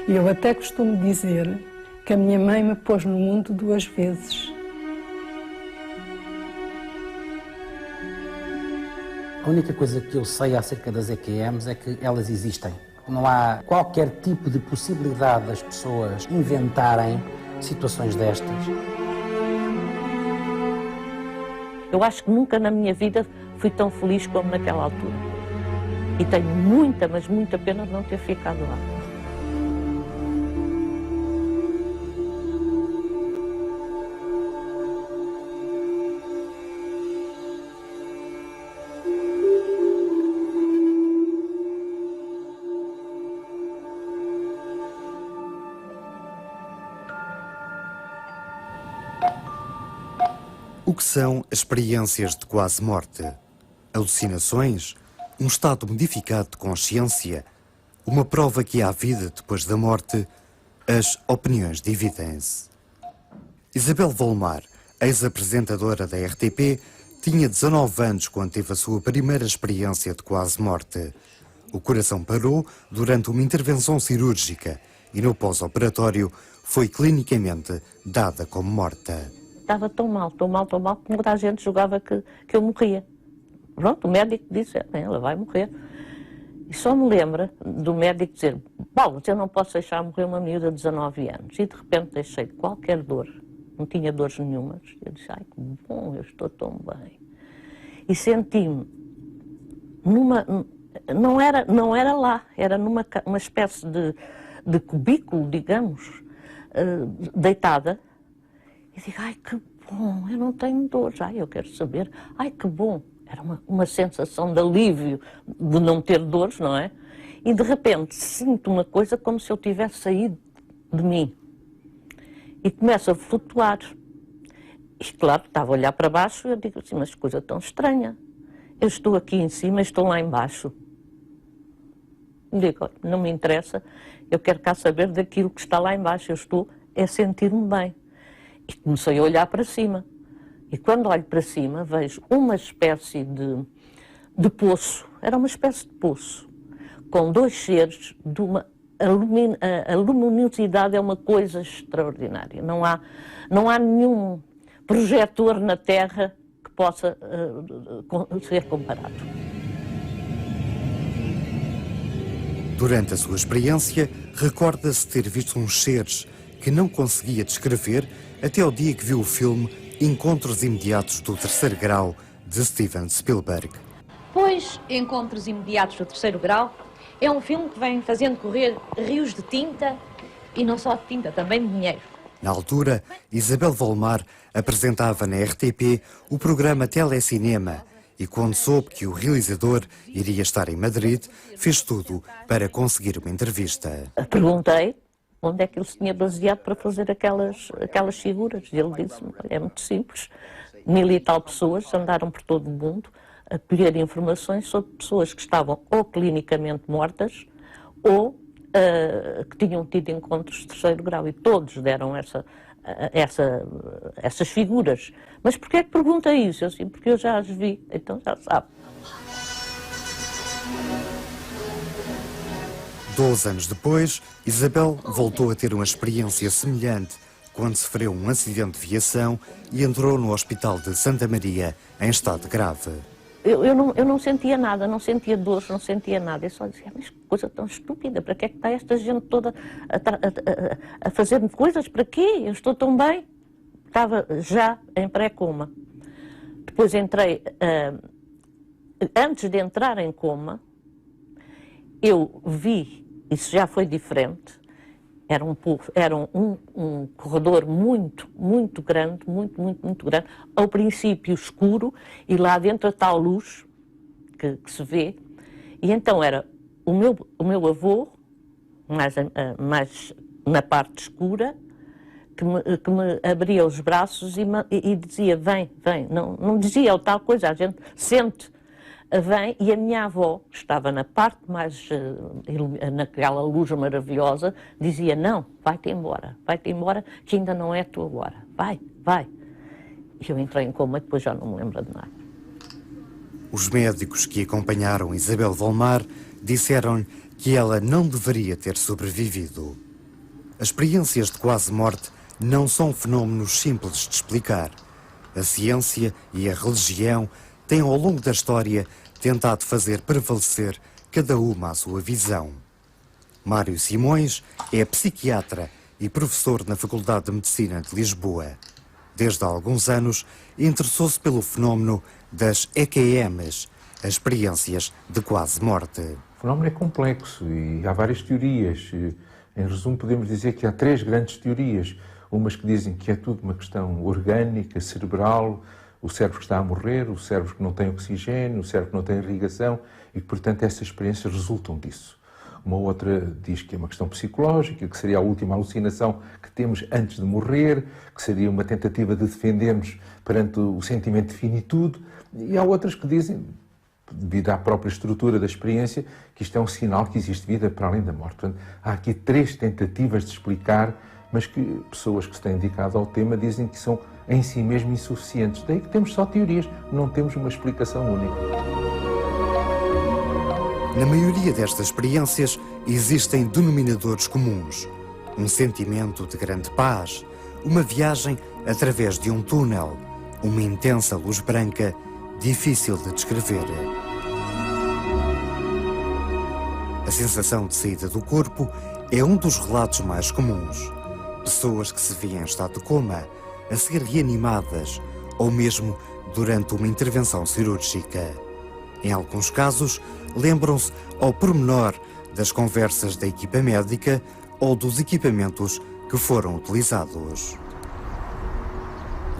Eu até costumo dizer que a minha mãe me pôs no mundo 2 vezes. A única coisa que eu sei acerca das EQMs é que elas existem. Não há qualquer tipo de possibilidade das pessoas inventarem situações destas. Eu acho que nunca na minha vida fui tão feliz como naquela altura. E tenho muita, mas muita pena de não ter ficado lá. O que são experiências de quase morte? Alucinações? Um estado modificado de consciência? Uma prova que há vida depois da morte? As opiniões dividem-se. Isabel Volmar, ex-apresentadora da RTP, tinha 19 anos quando teve a sua primeira experiência de quase morte. O coração parou durante uma intervenção cirúrgica e no pós-operatório foi clinicamente dada como morta. Estava tão mal, que muita gente julgava que eu morria. Pronto, o médico disse, ela vai morrer. E só me lembra do médico dizer, Paulo, eu não posso deixar morrer uma miúda de 19 anos. E de repente deixei de qualquer dor, não tinha dores nenhumas. Eu disse, ai que bom, eu estou tão bem. E senti-me não era lá, era numa uma espécie de cubículo, digamos, deitada. E digo, ai que bom, eu não tenho dores, ai eu quero saber, ai que bom. Era uma sensação de alívio de não ter dores, não é? E de repente sinto uma coisa como se eu tivesse saído de mim. E começo a flutuar. E claro, estava a olhar para baixo e eu digo assim, mas coisa tão estranha. Eu estou aqui em cima e estou lá embaixo. Digo, não me interessa, eu quero cá saber daquilo que está lá embaixo, eu estou a sentir-me bem. E comecei a olhar para cima. E quando olho para cima, vejo uma espécie de poço. Era uma espécie de poço, com 2 seres de uma... A luminosidade é uma coisa extraordinária. Não há nenhum projetor na Terra que possa ser comparado. Durante a sua experiência, recorda-se ter visto uns seres que não conseguia descrever até ao dia que viu o filme Encontros Imediatos do Terceiro Grau, de Steven Spielberg. Pois, Encontros Imediatos do Terceiro Grau é um filme que vem fazendo correr rios de tinta, e não só de tinta, também de dinheiro. Na altura, Isabel Volmar apresentava na RTP o programa Telecinema e quando soube que o realizador iria estar em Madrid, fez tudo para conseguir uma entrevista. Perguntei onde é que ele se tinha baseado para fazer aquelas figuras. E ele disse-me, é muito simples, 1000 e tal pessoas andaram por todo o mundo a colher informações sobre pessoas que estavam ou clinicamente mortas ou que tinham tido encontros de terceiro grau. E todos deram essas figuras. Mas porquê é que pergunta isso? Eu assim, porque eu já as vi, então já sabe. 12 anos depois, Isabel voltou a ter uma experiência semelhante quando sofreu um acidente de viação e entrou no hospital de Santa Maria em estado grave. Eu não sentia nada, não sentia dores, não sentia nada. Eu só dizia, mas que coisa tão estúpida, para que é que está esta gente toda a fazer coisas? Para quê? Eu estou tão bem. Estava já em pré-coma. Depois entrei, antes de entrar em coma, eu vi, isso já foi diferente, era um corredor muito grande, muito grande, ao princípio escuro, e lá dentro a tal luz que se vê, e então era o meu avô, mais na parte escura, que me abria os braços e dizia, vem, não dizia tal coisa, a gente sente, vem, e a minha avó, que estava na parte mais, naquela luz maravilhosa, dizia, não, vai-te embora, que ainda não é a tua hora, vai. E eu entrei em coma e depois já não me lembro de nada. Os médicos que acompanharam Isabel Volmar disseram-lhe que ela não deveria ter sobrevivido. As experiências de quase morte não são fenómenos simples de explicar. A ciência e a religião têm ao longo da história tentado fazer prevalecer cada uma a sua visão. Mário Simões é psiquiatra e professor na Faculdade de Medicina de Lisboa. Desde há alguns anos interessou-se pelo fenómeno das EQMs, as experiências de quase morte. O fenómeno é complexo e há várias teorias. Em resumo, podemos dizer que há 3 grandes teorias. Umas que dizem que é tudo uma questão orgânica, cerebral, o cérebro que está a morrer, o cérebro que não tem oxigênio, o cérebro que não tem irrigação e que, portanto, essas experiências resultam disso. Uma outra diz que é uma questão psicológica, que seria a última alucinação que temos antes de morrer, que seria uma tentativa de defendermos perante o sentimento de finitude. E há outras que dizem, devido à própria estrutura da experiência, que isto é um sinal que existe vida para além da morte. Portanto, há aqui 3 tentativas de explicar, mas que pessoas que se têm dedicado ao tema dizem que são em si mesmo insuficientes. Daí que temos só teorias, não temos uma explicação única. Na maioria destas experiências existem denominadores comuns. Um sentimento de grande paz, uma viagem através de um túnel, uma intensa luz branca, difícil de descrever. A sensação de saída do corpo é um dos relatos mais comuns. Pessoas que se veem em estado de coma, a ser reanimadas ou mesmo durante uma intervenção cirúrgica. Em alguns casos, lembram-se ao pormenor das conversas da equipa médica ou dos equipamentos que foram utilizados.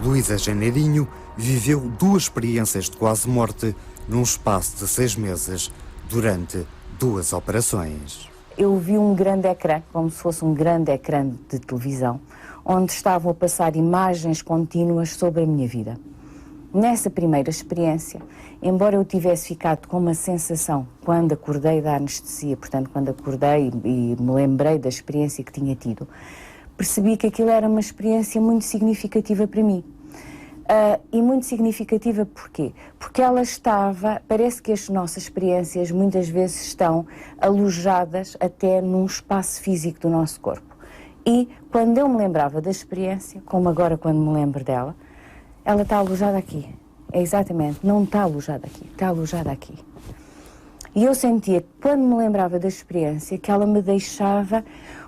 Luísa Janeirinho viveu 2 experiências de quase morte num espaço de 6 meses durante 2 operações. Eu vi um grande ecrã, como se fosse um grande ecrã de televisão, onde estavam a passar imagens contínuas sobre a minha vida. Nessa primeira experiência, embora eu tivesse ficado com uma sensação quando acordei da anestesia, portanto, quando acordei e me lembrei da experiência que tinha tido, percebi que aquilo era uma experiência muito significativa para mim. E muito significativa porquê? Porque ela estava, parece que as nossas experiências muitas vezes estão alojadas até num espaço físico do nosso corpo. E quando eu me lembrava da experiência, como agora quando me lembro dela, ela está alojada aqui. É exatamente, não está alojada aqui, está alojada aqui. E eu sentia, quando me lembrava da experiência, que ela me deixava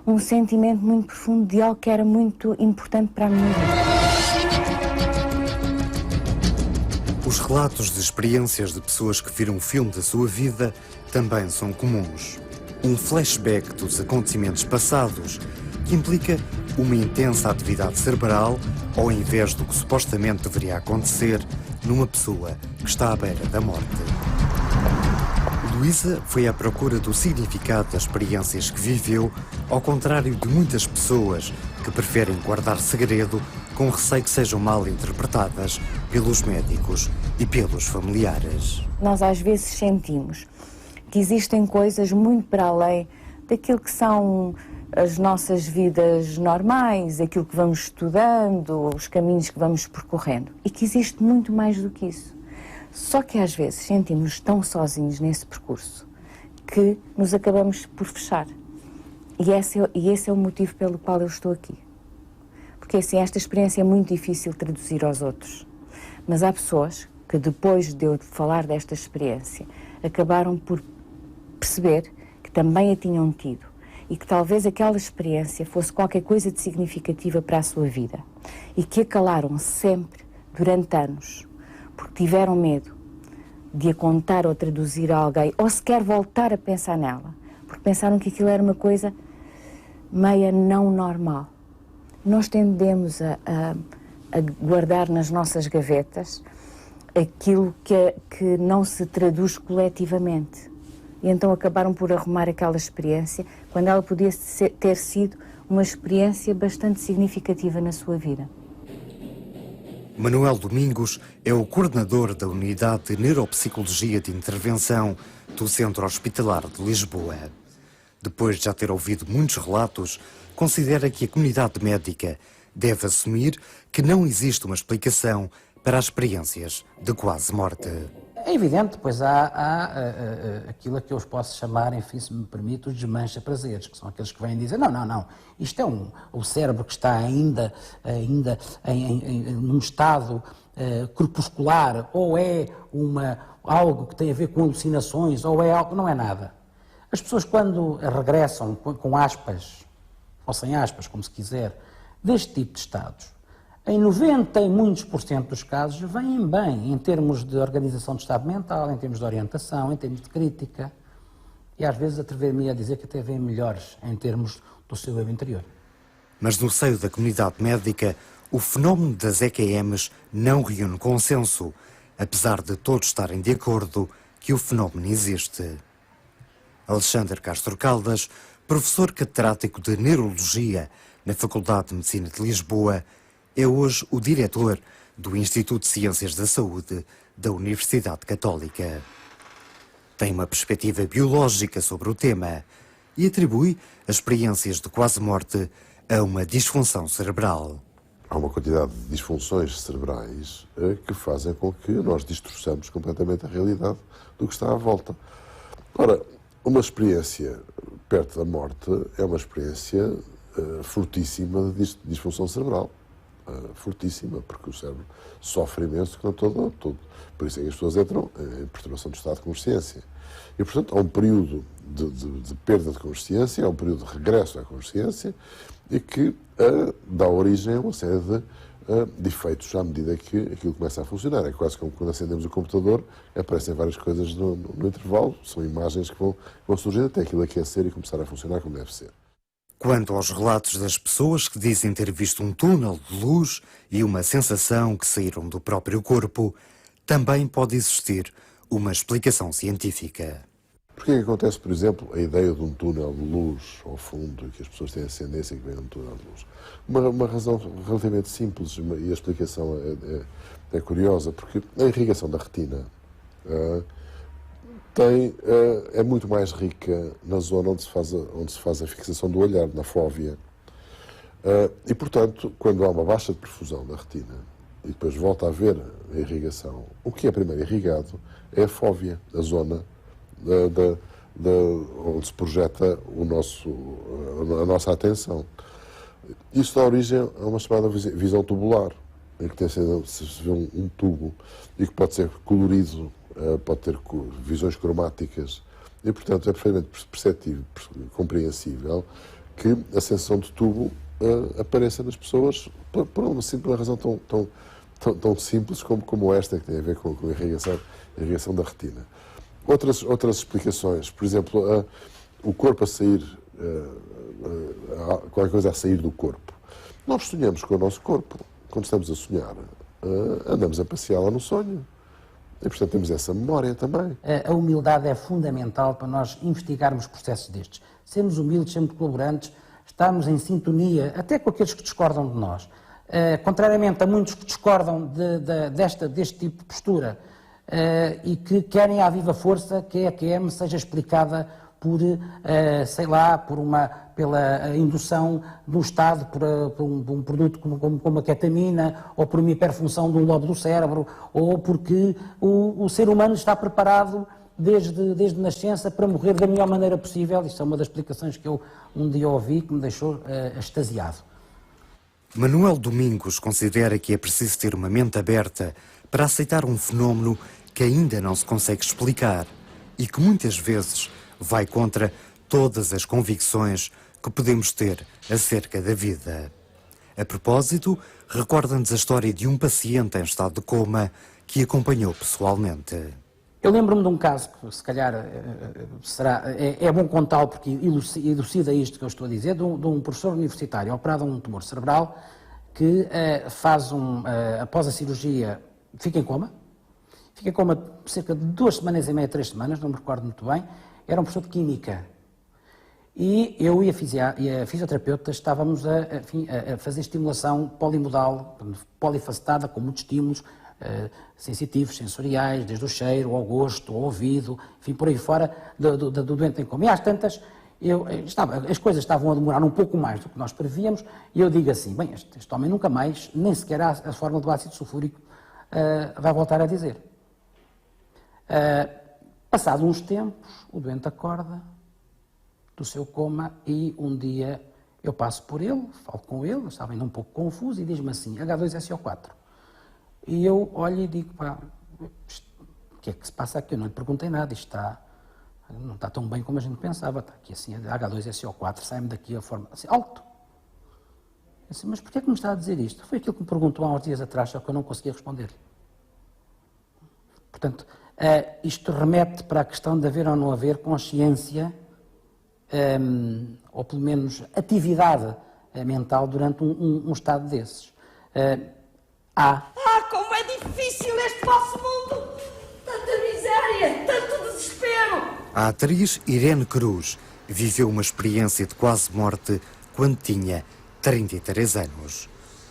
um sentimento muito profundo de algo que era muito importante para a minha vida. Os relatos de experiências de pessoas que viram um filme da sua vida também são comuns. Um flashback dos acontecimentos passados que implica uma intensa atividade cerebral ao invés do que supostamente deveria acontecer numa pessoa que está à beira da morte. Luísa foi à procura do significado das experiências que viveu, ao contrário de muitas pessoas que preferem guardar segredo com receio que sejam mal interpretadas pelos médicos e pelos familiares. Nós às vezes sentimos que existem coisas muito para além daquilo que são as nossas vidas normais, aquilo que vamos estudando, os caminhos que vamos percorrendo, e que existe muito mais do que isso. Só que às vezes sentimos tão sozinhos nesse percurso que nos acabamos por fechar. E esse é o motivo pelo qual eu estou aqui. Porque assim, esta experiência é muito difícil de traduzir aos outros. Mas há pessoas que depois de eu falar desta experiência acabaram por perceber que também a tinham tido e que talvez aquela experiência fosse qualquer coisa de significativa para a sua vida e que a calaram sempre durante anos porque tiveram medo de a contar ou traduzir a alguém ou sequer voltar a pensar nela porque pensaram que aquilo era uma coisa meia não normal. Nós tendemos a guardar nas nossas gavetas aquilo que não se traduz coletivamente. E então acabaram por arrumar aquela experiência quando ela podia ter sido uma experiência bastante significativa na sua vida. Manuel Domingos é o coordenador da Unidade de Neuropsicologia de Intervenção do Centro Hospitalar de Lisboa. Depois de já ter ouvido muitos relatos, considera que a comunidade médica deve assumir que não existe uma explicação para as experiências de quase morte. É evidente, pois há aquilo a que eu os posso chamar, enfim, se me permite, os desmancha-prazeres, que são aqueles que vêm dizer, não, isto é o cérebro que está ainda num estado corpuscular, ou é algo que tem a ver com alucinações, ou é algo, não é nada. As pessoas quando regressam com aspas, ou sem aspas, como se quiser, deste tipo de estados, em 90 e muitos por cento dos casos vêm bem em termos de organização do estado mental, em termos de orientação, em termos de crítica e às vezes atrever-me a dizer que até vêm melhores em termos do seu eu interior. Mas no seio da comunidade médica, o fenómeno das EQMs não reúne consenso, apesar de todos estarem de acordo que o fenómeno existe. Alexandre Castro Caldas, professor catedrático de Neurologia na Faculdade de Medicina de Lisboa, é hoje o diretor do Instituto de Ciências da Saúde da Universidade Católica. Tem uma perspectiva biológica sobre o tema e atribui as experiências de quase-morte a uma disfunção cerebral. Há uma quantidade de disfunções cerebrais que fazem com que nós distorçamos completamente a realidade do que está à volta. Ora, uma experiência perto da morte é uma experiência fortíssima de disfunção cerebral. Fortíssima, porque o cérebro sofre imenso que não todo. Por isso é que as pessoas entram em perturbação do estado de consciência. E, portanto, há um período de perda de consciência, há um período de regresso à consciência e que dá origem a uma série de efeitos à medida que aquilo começa a funcionar. É quase como quando acendemos o computador, aparecem várias coisas no intervalo, são imagens que vão surgir até aquilo aquecer e começar a funcionar como deve ser. Quanto aos relatos das pessoas que dizem ter visto um túnel de luz e uma sensação que saíram do próprio corpo, também pode existir uma explicação científica. Porquê que acontece, por exemplo, a ideia de um túnel de luz ao fundo e que as pessoas têm ascendência que vem de um túnel de luz? Uma razão relativamente simples e a explicação é curiosa, porque a irrigação da retina é muito mais rica na zona onde se faz a fixação do olhar, na fóvea. E, portanto, quando há uma baixa de perfusão da retina e depois volta a haver a irrigação, o que é primeiro irrigado é a fóvea, a zona onde se projeta a nossa atenção. Isso dá origem a uma chamada visão tubular, em que se vê um tubo e que pode ser colorido, pode ter visões cromáticas e, portanto, é perfeitamente perceptível, compreensível que a sensação de tubo apareça nas pessoas por uma simples razão tão simples como esta, que tem a ver com a irrigação da retina. Outras explicações, por exemplo, o corpo a sair, qualquer coisa a sair do corpo. Nós sonhamos com o nosso corpo. Quando estamos a sonhar, andamos a passeá-la no sonho. E, portanto, temos essa memória também. A humildade é fundamental para nós investigarmos processos destes. Sermos humildes, sermos colaborantes, estarmos em sintonia, até com aqueles que discordam de nós. Contrariamente a muitos que discordam deste tipo de postura e que querem à viva força que a EQM seja explicada por, pela indução do Estado, por um produto como a ketamina, ou por uma hiperfunção de um lobo do cérebro, ou porque o ser humano está preparado desde nascença para morrer da melhor maneira possível. Isto é uma das explicações que eu um dia ouvi que me deixou extasiado. Manuel Domingos considera que é preciso ter uma mente aberta para aceitar um fenómeno que ainda não se consegue explicar e que muitas vezes vai contra todas as convicções que podemos ter acerca da vida. A propósito, recorda-nos a história de um paciente em estado de coma que acompanhou pessoalmente. Eu lembro-me de um caso que, se calhar, é bom contá-lo porque elucida isto que eu estou a dizer, de um professor universitário operado a um tumor cerebral que após a cirurgia, fica em coma cerca de 2 semanas e meia, 3 semanas, não me recordo muito bem. Era um professor de Química. E eu e a fisioterapeuta estávamos a fazer estimulação polimodal, polifacetada, com muitos estímulos sensitivos, sensoriais, desde o cheiro, ao gosto, ao ouvido, enfim, por aí fora, do doente em coma. E às tantas, as coisas estavam a demorar um pouco mais do que nós prevíamos, e eu digo assim, bem, este homem nunca mais, nem sequer a fórmula do ácido sulfúrico vai voltar a dizer. Passado uns tempos, o doente acorda do seu coma e um dia eu passo por ele, falo com ele, estava ainda um pouco confuso e diz-me assim, H2SO4. E eu olho e digo, pá, o que é que se passa aqui? Eu não lhe perguntei nada, isto não está tão bem como a gente pensava, está aqui assim, H2SO4, sai-me daqui a forma, assim, alto. Eu disse, mas porquê é que me está a dizer isto? Foi aquilo que me perguntou há uns dias atrás, só que eu não conseguia responder. Portanto, isto remete para a questão de haver ou não haver consciência, ou pelo menos atividade mental durante um estado desses. Como é difícil este vosso mundo! Tanta miséria, tanto desespero! A atriz Irene Cruz viveu uma experiência de quase morte quando tinha 33 anos.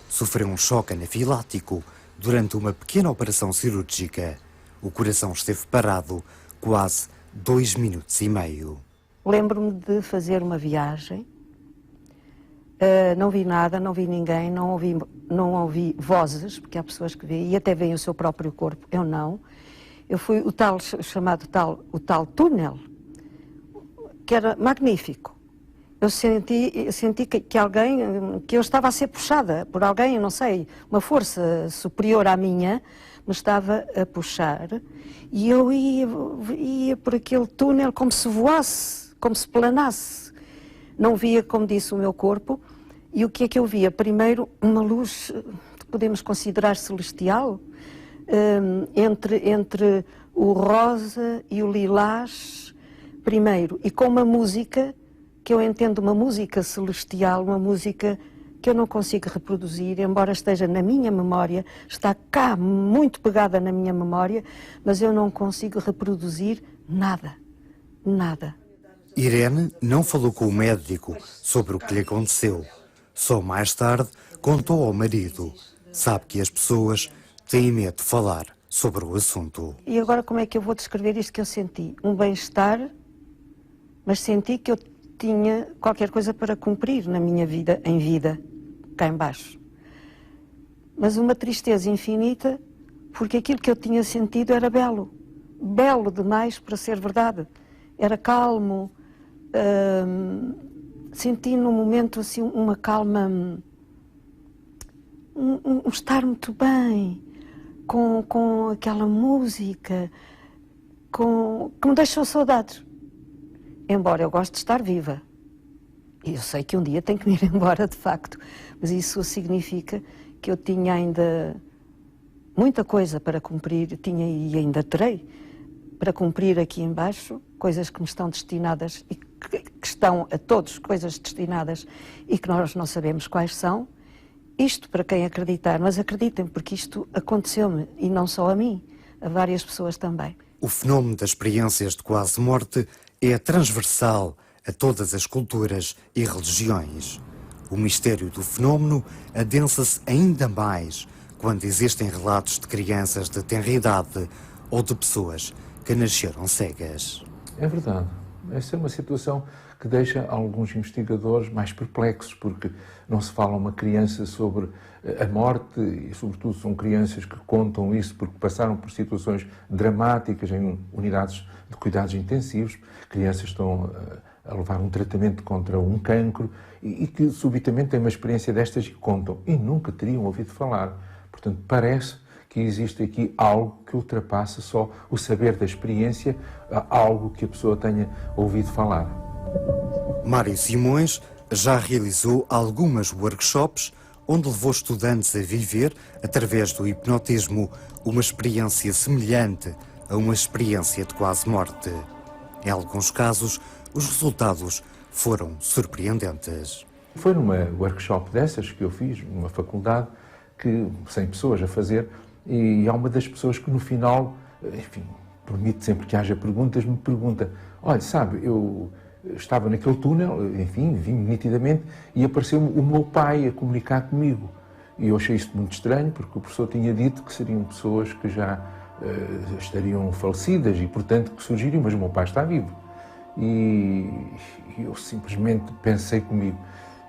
Sofreu um choque anafilático durante uma pequena operação cirúrgica. O coração esteve parado quase 2 minutos e meio. Lembro-me de fazer uma viagem, não vi nada, não vi ninguém, não ouvi vozes, porque há pessoas que veem e até veem o seu próprio corpo, eu não. Eu fui o tal túnel, que era magnífico. Eu senti que eu estava a ser puxada por alguém, eu não sei, uma força superior à minha, me estava a puxar e eu ia por aquele túnel como se voasse, como se planasse. Não via, como disse, o meu corpo. E o que é que eu via? Primeiro, uma luz que podemos considerar celestial, entre o rosa e o lilás, primeiro, e com uma música que eu entendo uma música celestial, uma música que eu não consigo reproduzir, embora esteja na minha memória, está cá muito pegada na minha memória, mas eu não consigo reproduzir nada, nada. Irene não falou com o médico sobre o que lhe aconteceu. Só mais tarde contou ao marido. Sabe que as pessoas têm medo de falar sobre o assunto. E agora como é que eu vou descrever isto que eu senti? Um bem-estar, mas senti que eu tinha qualquer coisa para cumprir na minha vida, em vida, cá em baixo. Mas uma tristeza infinita, porque aquilo que eu tinha sentido era belo. Belo demais para ser verdade. Era calmo. Senti num momento assim uma calma, um estar muito bem, com aquela música, que me deixou saudades. Embora eu goste de estar viva. E eu sei que um dia tenho que me ir embora, de facto. Mas isso significa que eu tinha ainda muita coisa para cumprir, tinha e ainda terei para cumprir aqui embaixo, coisas que me estão destinadas e que estão a todos, coisas destinadas e que nós não sabemos quais são. Isto para quem acreditar, mas acreditem, porque isto aconteceu-me, e não só a mim, a várias pessoas também. O fenómeno das experiências de quase morte é transversal a todas as culturas e religiões. O mistério do fenómeno adensa-se ainda mais quando existem relatos de crianças de tenra idade ou de pessoas que nasceram cegas. É verdade. Essa é uma situação que deixa alguns investigadores mais perplexos, porque não se fala uma criança sobre a morte, e sobretudo são crianças que contam isso porque passaram por situações dramáticas em unidades de cuidados intensivos, crianças estão a levar um tratamento contra um cancro e que subitamente têm uma experiência destas e contam, e nunca teriam ouvido falar. Portanto, parece que existe aqui algo que ultrapassa só o saber da experiência, algo que a pessoa tenha ouvido falar. Mário Simões já realizou algumas workshops onde levou estudantes a viver, através do hipnotismo, uma experiência semelhante a uma experiência de quase morte. Em alguns casos, os resultados foram surpreendentes. Foi numa workshop dessas que eu fiz, numa faculdade, que 100 pessoas a fazer, e há uma das pessoas que no final, enfim, permite sempre que haja perguntas, me pergunta, olha, sabe, eu estava naquele túnel, enfim, vi-me nitidamente, e apareceu-me o meu pai a comunicar comigo. E eu achei isto muito estranho, porque o professor tinha dito que seriam pessoas que já estariam falecidas e, portanto, que surgiriam, mas o meu pai está vivo. E eu simplesmente pensei comigo,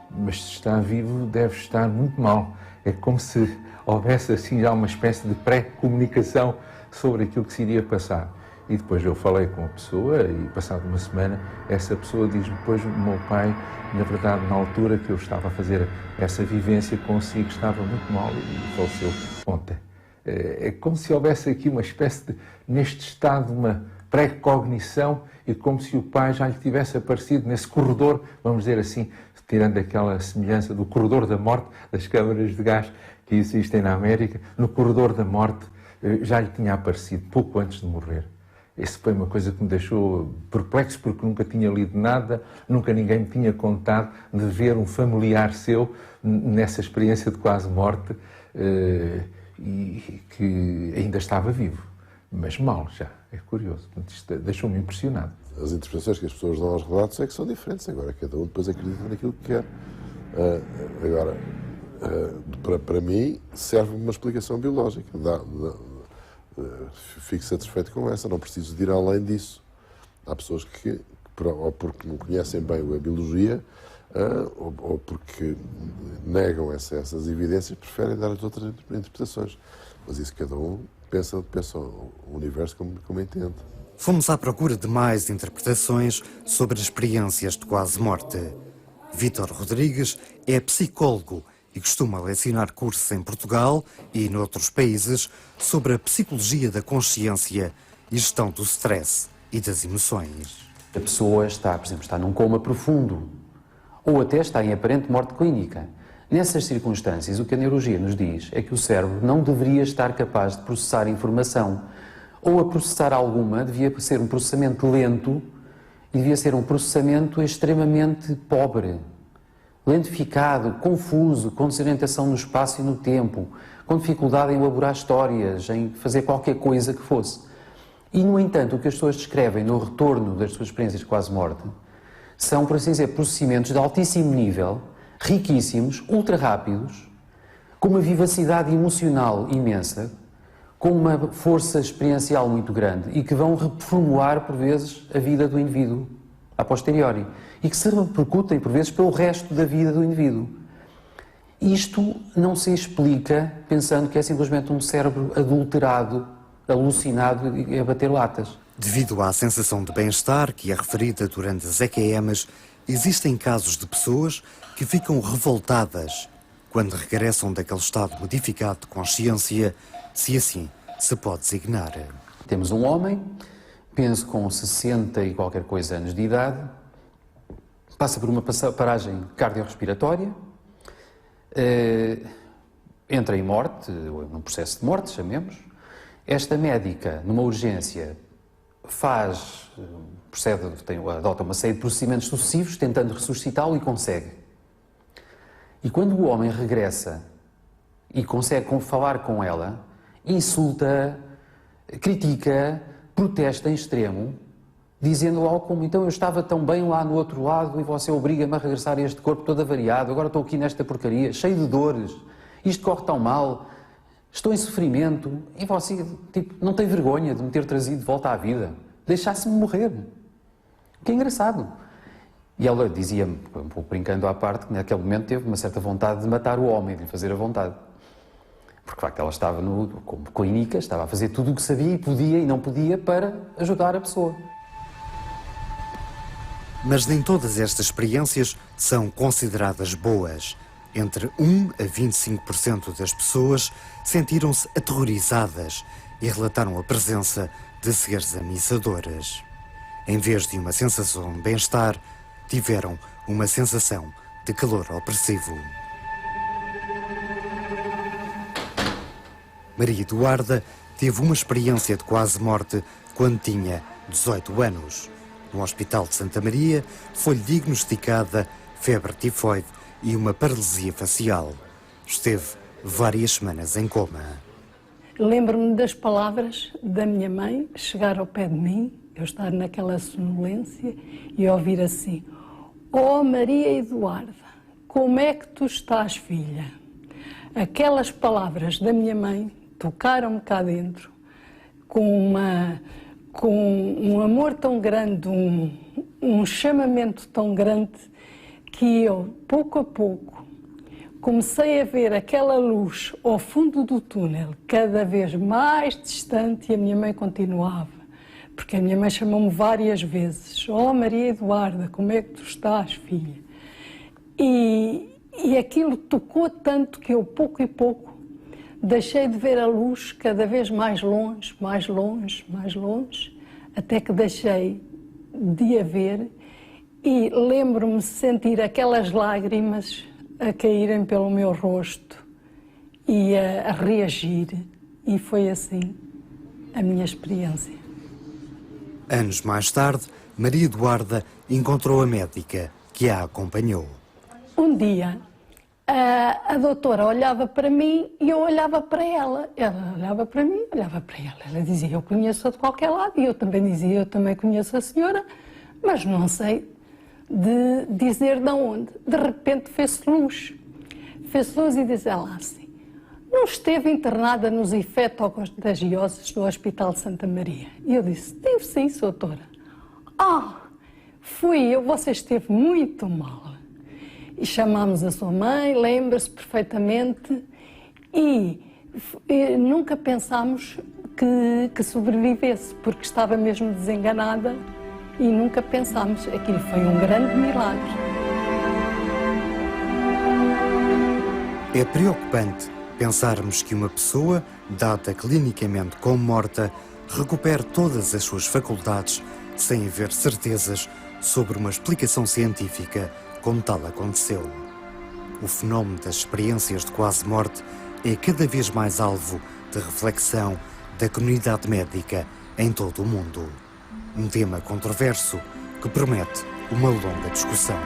mas se está vivo deve estar muito mal. É como se houvesse assim já uma espécie de pré-comunicação sobre aquilo que se iria passar. E depois eu falei com a pessoa e, passado uma semana, essa pessoa diz-me: depois o meu pai, na verdade, na altura que eu estava a fazer essa vivência consigo, estava muito mal e faleceu ontem. É como se houvesse aqui uma espécie de, neste estado, uma pré-cognição, e como se o pai já lhe tivesse aparecido nesse corredor, vamos dizer assim, tirando aquela semelhança do corredor da morte, das câmaras de gás que existem na América, no corredor da morte já lhe tinha aparecido pouco antes de morrer. Isso foi uma coisa que me deixou perplexo, porque nunca tinha lido nada, nunca ninguém me tinha contado de ver um familiar seu nessa experiência de quase morte e que ainda estava vivo, mas mal já. É curioso, isto deixou-me impressionado. As interpretações que as pessoas dão aos relatos é que são diferentes. Agora, cada um depois acredita naquilo que quer. Para mim, serve uma explicação biológica. Fico satisfeito com essa, não preciso de ir além disso. Há pessoas que ou porque não conhecem bem a biologia, ou porque negam essas evidências, preferem dar as outras interpretações. Mas isso cada um pensa o universo como entende. Fomos à procura de mais interpretações sobre experiências de quase morte. Vítor Rodrigues é psicólogo e costuma lecionar cursos em Portugal e noutros países sobre a psicologia da consciência e gestão do stress e das emoções. A pessoa está, por exemplo, está num coma profundo ou até está em aparente morte clínica. Nessas circunstâncias, o que a neurologia nos diz é que o cérebro não deveria estar capaz de processar informação, ou a processar alguma devia ser um processamento lento e devia ser um processamento extremamente pobre, lentificado, confuso, com desorientação no espaço e no tempo, com dificuldade em elaborar histórias, em fazer qualquer coisa que fosse. E, no entanto, o que as pessoas descrevem no retorno das suas experiências de quase morte são, por assim dizer, procedimentos de altíssimo nível, riquíssimos, ultra rápidos, com uma vivacidade emocional imensa, com uma força experiencial muito grande e que vão reformular, por vezes, a vida do indivíduo a posteriori e que se repercutem, por vezes, pelo resto da vida do indivíduo. Isto não se explica pensando que é simplesmente um cérebro adulterado, alucinado e a bater latas. Devido à sensação de bem-estar que é referida durante as EQMs, existem casos de pessoas que ficam revoltadas quando regressam daquele estado modificado de consciência, se assim se pode designar. Temos um homem, penso com 60 e qualquer coisa anos de idade, passa por uma paragem cardiorrespiratória, entra em morte, ou num processo de morte, chamemos. Esta médica, numa urgência, adota uma série de procedimentos sucessivos, tentando ressuscitá-lo e consegue. E quando o homem regressa e consegue falar com ela, insulta, critica, protesta em extremo, dizendo algo como: então eu estava tão bem lá no outro lado e você obriga-me a regressar a este corpo todo avariado, agora estou aqui nesta porcaria, cheio de dores, isto corre tão mal, estou em sofrimento, e você não tem vergonha de me ter trazido de volta à vida, deixasse-me morrer. Que é engraçado. E ela dizia-me, um pouco brincando à parte, que naquele momento teve uma certa vontade de matar o homem, de lhe fazer a vontade. Porque, de facto, ela estava como clínica, estava a fazer tudo o que sabia e podia e não podia para ajudar a pessoa. Mas nem todas estas experiências são consideradas boas. Entre 1 a 25% das pessoas sentiram-se aterrorizadas e relataram a presença de seres ameaçadores. Em vez de uma sensação de bem-estar, tiveram uma sensação de calor opressivo. Maria Eduarda teve uma experiência de quase morte quando tinha 18 anos. No Hospital de Santa Maria foi-lhe diagnosticada febre tifoide e uma paralisia facial. Esteve várias semanas em coma. Lembro-me das palavras da minha mãe chegar ao pé de mim, eu estar naquela sonolência e ouvir assim: "Oh Maria Eduarda, como é que tu estás, filha?" Aquelas palavras da minha mãe tocaram-me cá dentro com um amor tão grande, um chamamento tão grande, que eu, pouco a pouco, comecei a ver aquela luz ao fundo do túnel, cada vez mais distante, e a minha mãe continuava: porque a minha mãe chamou-me várias vezes: "Oh, Maria Eduarda, como é que tu estás, filha?" E aquilo tocou tanto que eu, pouco e pouco, deixei de ver a luz cada vez mais longe, mais longe, mais longe, até que deixei de a ver, e lembro-me de sentir aquelas lágrimas a caírem pelo meu rosto e a reagir, e foi assim a minha experiência. Anos mais tarde, Maria Eduarda encontrou a médica que a acompanhou. Um dia, a doutora olhava para mim e eu olhava para ela. Ela olhava para mim, olhava para ela. Ela dizia: "Eu conheço-a de qualquer lado", e eu também dizia: "Eu também conheço a senhora, mas não sei de dizer de onde." De repente fez-se luz. Fez-se luz e diz ela assim: "Não esteve internada nos infecto-contagiosos do Hospital de Santa Maria?" E eu disse: "Estive sim, doutora." "Ah, fui eu, você esteve muito mal." E chamámos a sua mãe, lembra-se perfeitamente, e nunca pensámos que sobrevivesse, porque estava mesmo desenganada, e nunca pensámos. Aquilo foi um grande milagre. É preocupante pensarmos que uma pessoa, dada clinicamente como morta, recupere todas as suas faculdades sem haver certezas sobre uma explicação científica como tal aconteceu. O fenómeno das experiências de quase morte é cada vez mais alvo de reflexão da comunidade médica em todo o mundo. Um tema controverso que promete uma longa discussão.